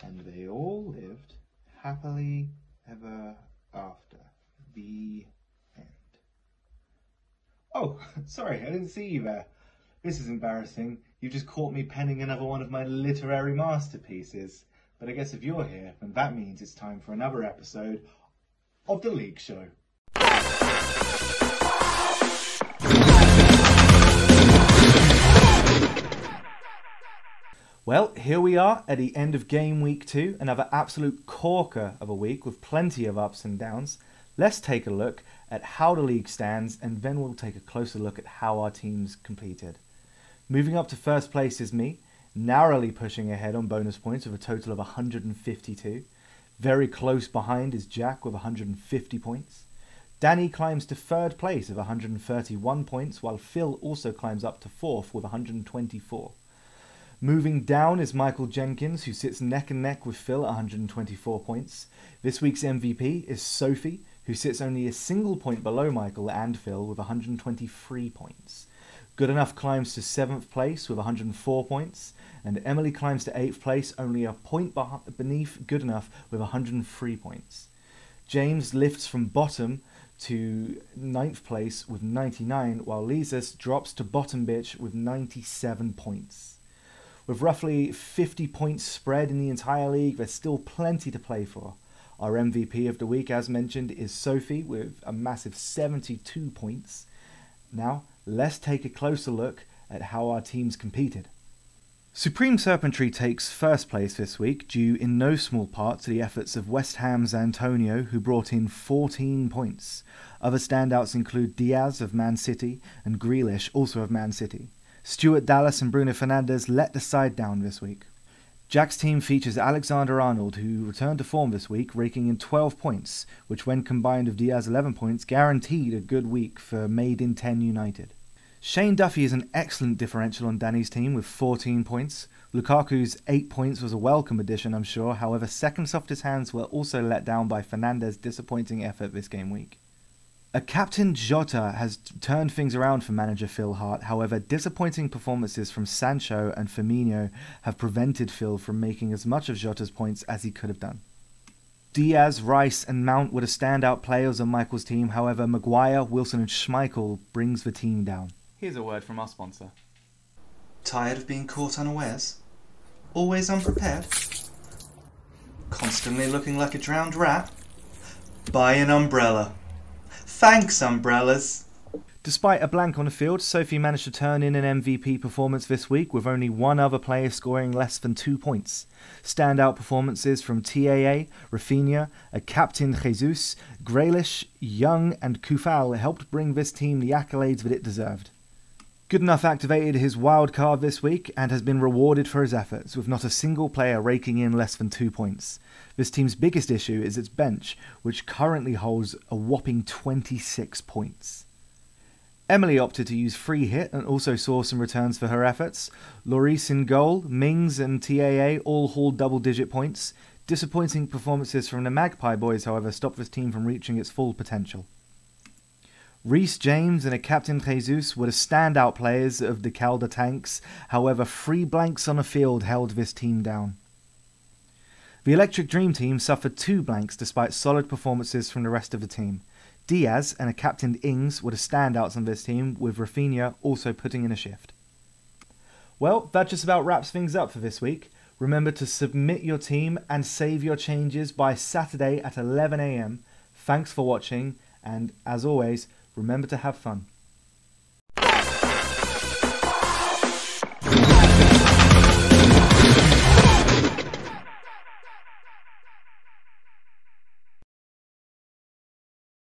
And they all lived happily ever after. The end. Oh, sorry, I didn't see you there. This is embarrassing. You just caught me penning another one of my literary masterpieces. But I guess if you're here, then that means it's time for another episode of The League Show. Well, here we are at the end of Game Week 2, another absolute corker of a week with plenty of ups and downs. Let's take a look at how the league stands, and then we'll take a closer look at how our teams competed. Moving up to first place is me, narrowly pushing ahead on bonus points with a total of 152. Very close behind is Jack with 150 points. Danny climbs to third place with 131 points, while Phil also climbs up to fourth with 124. Moving down is Michael Jenkins, who sits neck and neck with Phil at 124 points. This week's MVP is Sophie, who sits only a single point below Michael and Phil with 123 points. Good Enough climbs to 7th place with 104 points, and Emily climbs to 8th place, only a point beneath Good Enough with 103 points. James lifts from bottom to 9th place with 99, while Lisa's drops to bottom bitch with 97 points. With roughly 50 points spread in the entire league, there's still plenty to play for. Our MVP of the week, as mentioned, is Sophie with a massive 72 points. Now, let's take a closer look at how our teams competed. Supreme Serpentry takes first place this week, due in no small part to the efforts of West Ham's Antonio, who brought in 14 points. Other standouts include Diaz of Man City and Grealish, also of Man City. Stuart Dallas and Bruno Fernandes let the side down this week. Jack's team features Alexander-Arnold, who returned to form this week, raking in 12 points, which when combined with Diaz's 11 points, guaranteed a good week for Made in 10 United. Shane Duffy is an excellent differential on Danny's team with 14 points. Lukaku's 8 points was a welcome addition, I'm sure. However, second softest hands were also let down by Fernandes' disappointing effort this game week. A Captain Jota has turned things around for manager Phil Hart. However, disappointing performances from Sancho and Firmino have prevented Phil from making as much of Jota's points as he could have done. Diaz, Rice and Mount were the standout players on Michael's team. However, Maguire, Wilson and Schmeichel brings the team down. Here's a word from our sponsor. Tired of being caught unawares? Always unprepared? Constantly looking like a drowned rat? Buy an umbrella. Thanks, umbrellas! Despite a blank on the field, Sophie managed to turn in an MVP performance this week, with only one other player scoring less than 2 points. Standout performances from TAA, Rafinha, a Captain Jesus, Grealish, Young and Kufal helped bring this team the accolades that it deserved. Good Enough activated his wild card this week and has been rewarded for his efforts, with not a single player raking in less than 2 points. This team's biggest issue is its bench, which currently holds a whopping 26 points. Emily opted to use free hit and also saw some returns for her efforts. Lloris in goal, Mings and TAA all hauled double-digit points. Disappointing performances from the Magpie boys, however, stopped this team from reaching its full potential. Reece James and a Captain Jesus were the standout players of the Calder Tanks. However, 3 blanks on the field held this team down. The Electric Dream team suffered 2 blanks despite solid performances from the rest of the team. Diaz and a Captain Ings were the standouts on this team, with Rafinha also putting in a shift. Well, that just about wraps things up for this week. Remember to submit your team and save your changes by Saturday at 11 AM. Thanks for watching, and as always, remember to have fun.